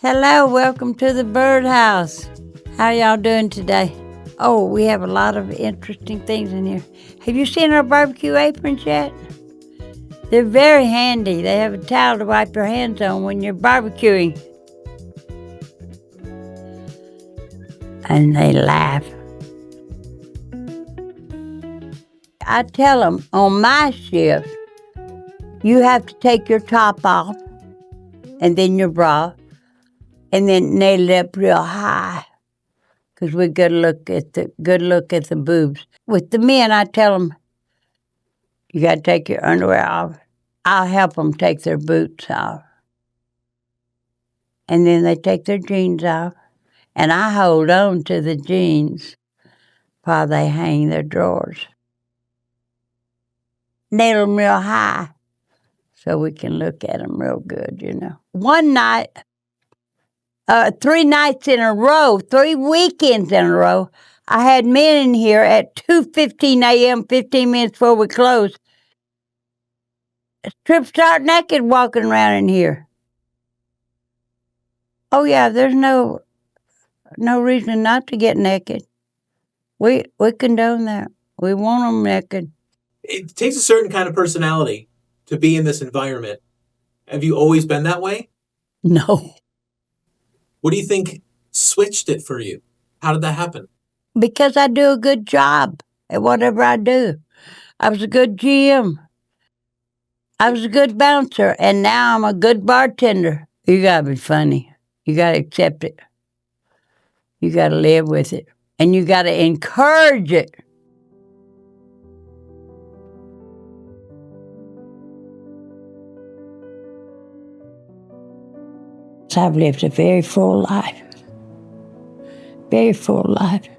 Hello, welcome to the birdhouse. How y'all doing today? Oh, we have a lot of interesting things in here. Have you seen our barbecue aprons yet? They're very handy. They have a towel to wipe your hands on when you're barbecuing. And they laugh. I tell them, on my shift, you have to take your top off and then your bra and then nail it up real high because we good look at the boobs. With the men, I tell them, you got to take your underwear off. I'll help them take their boots off. And then they take their jeans off, and I hold on to the jeans while they hang their drawers. Nail them real high so we can look at them real good, you know. One night, 3 nights in a row, 3 weekends in a row, I had men in here at 2:15 a.m., 15 minutes before we closed. Strip start naked walking around in here. Oh, yeah, there's no reason not to get naked. We condone that. We want them naked. It takes a certain kind of personality to be in this environment. Have you always been that way? No. What do you think switched it for you? How did that happen? Because I do a good job at whatever I do. I was a good GM. I was a good bouncer, and now I'm a good bartender. You gotta be funny. You gotta accept it. You gotta live with it. And you gotta encourage it. I've lived a very full life. Very full life.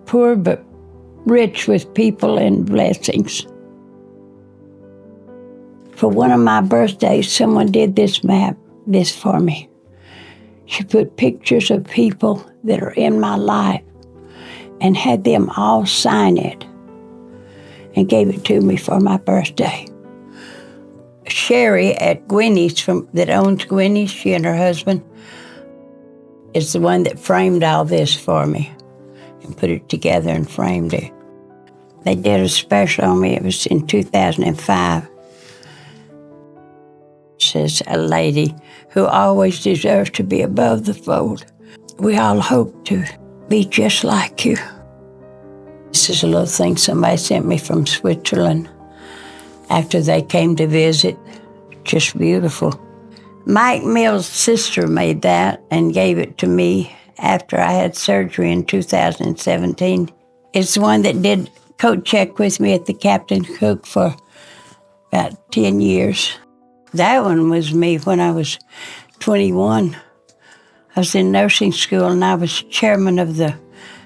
Poor but rich with people and blessings. For one of my birthdays, someone did this for me. She put pictures of people that are in my life and had them all sign it and gave it to me for my birthday. Sherry at Gwynny's, that owns Gwynny's, she and her husband, is the one that framed all this for me and put it together and framed it. They did a special on me. It was in 2005. It says, a lady who always deserves to be above the fold. We all hope to be just like you. This is a little thing somebody sent me from Switzerland after they came to visit. Just beautiful. Mike Mill's sister made that and gave it to me after I had surgery in 2017. It's the one that did coat check with me at the Captain Cook for about 10 years. That one was me when I was 21. I was in nursing school and I was chairman of the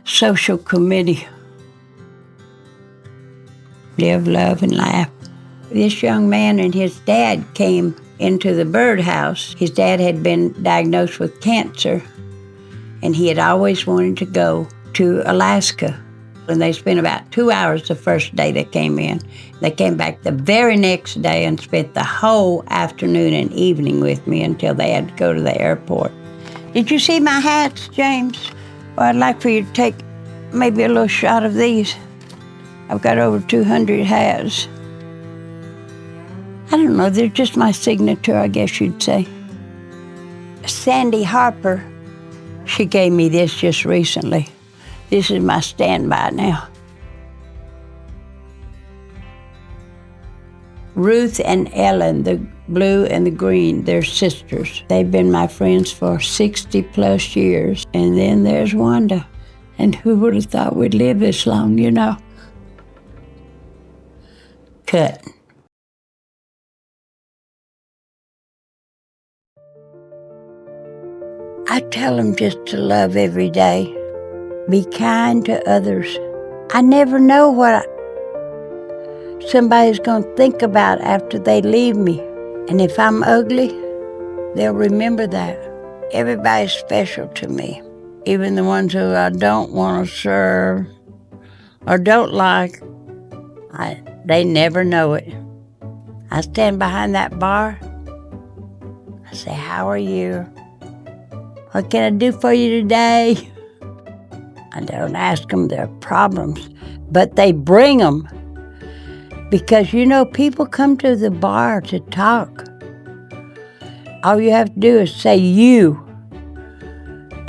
social committee. Live, love, and laugh. This young man and his dad came into the birdhouse. His dad had been diagnosed with cancer, and he had always wanted to go to Alaska. And they spent about 2 hours the first day they came in. They came back the very next day and spent the whole afternoon and evening with me until they had to go to the airport. Did you see my hats, James? Well, I'd like for you to take maybe a little shot of these. I've got over 200 hats. I don't know, they're just my signature, I guess you'd say. Sandy Harper, she gave me this just recently. This is my standby now. Ruth and Ellen, the blue and the green, they're sisters. They've been my friends for 60 plus years. And then there's Wanda. And who would have thought we'd live this long, you know? Cut. I tell them just to love every day. Be kind to others. I never know what somebody's going to think about after they leave me. And if I'm ugly, they'll remember that. Everybody's special to me, even the ones who I don't want to serve or don't like. They never know it. I stand behind that bar. I say, how are you? What can I do for you today? I don't ask them their problems, but they bring them. Because, people come to the bar to talk. All you have to do is say you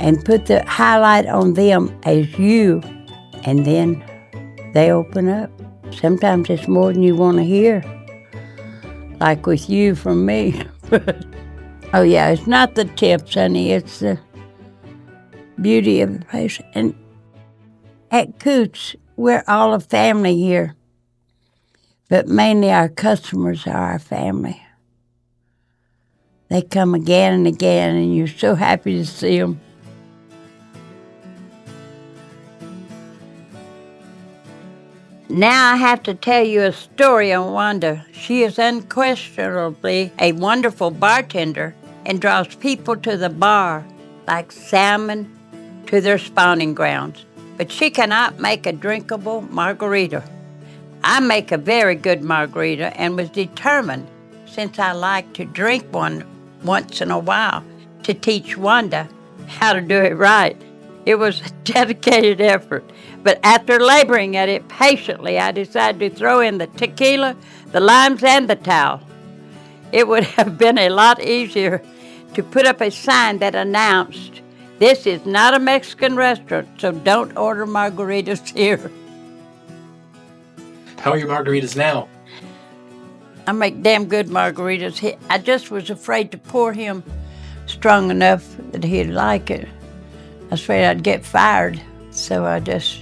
and put the highlight on them as you, and then they open up. Sometimes it's more than you want to hear, like with you from me. Oh, yeah, it's not the tips, honey. It's the beauty of the place. And at Koots, we're all a family here, but mainly our customers are our family. They come again and again, and you're so happy to see them. Now I have to tell you a story on Wanda. She is unquestionably a wonderful bartender and draws people to the bar like salmon to their spawning grounds. But she cannot make a drinkable margarita. I make a very good margarita and was determined, since I like to drink one once in a while, to teach Wanda how to do it right. It was a dedicated effort, but after laboring at it patiently, I decided to throw in the tequila, the limes, and the towel. It would have been a lot easier to put up a sign that announced, "This is not a Mexican restaurant, so don't order margaritas here." How are your margaritas now? I make damn good margaritas. I just was afraid to pour him strong enough that he'd like it. I was afraid I'd get fired, so I just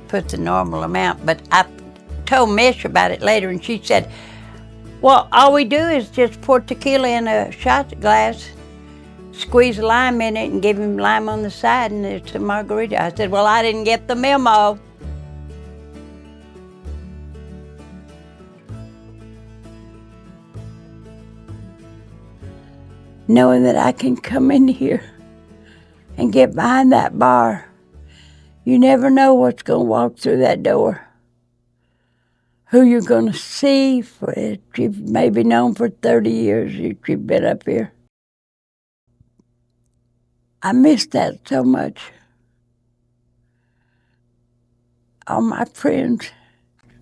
put the normal amount. But I told Mish about it later, and she said, well, all we do is just pour tequila in a shot glass, squeeze a lime in it, and give him lime on the side, and it's a margarita. I said, well, I didn't get the memo. Knowing that I can come in here and get behind that bar. You never know what's going to walk through that door. Who you're going to see that you've maybe known for 30 years if you've been up here. I miss that so much. All my friends.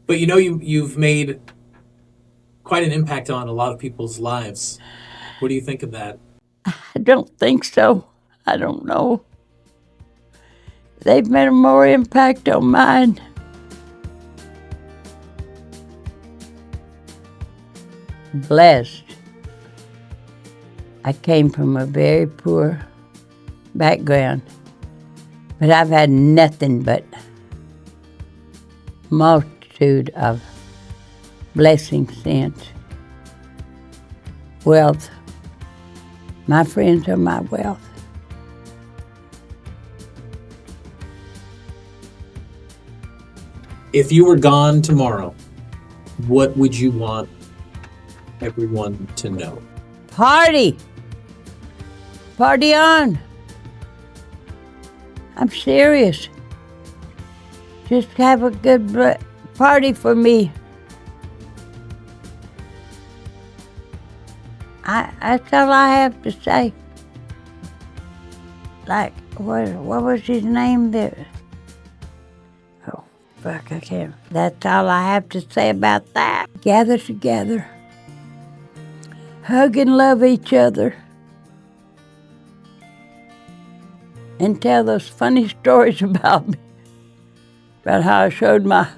But you've made quite an impact on a lot of people's lives. What do you think of that? I don't think so. I don't know. They've made a more impact on mine. Blessed. I came from a very poor background, but I've had nothing but multitude of blessings since. Wealth. My friends are my wealth. If you were gone tomorrow, what would you want everyone to know? Party! Party on! I'm serious. Just have a good party for me. That's all I have to say. Like, what was his name there? Oh, fuck, I can't. That's all I have to say about that. Gather together. Hug and love each other. And tell those funny stories about me. About how I showed my,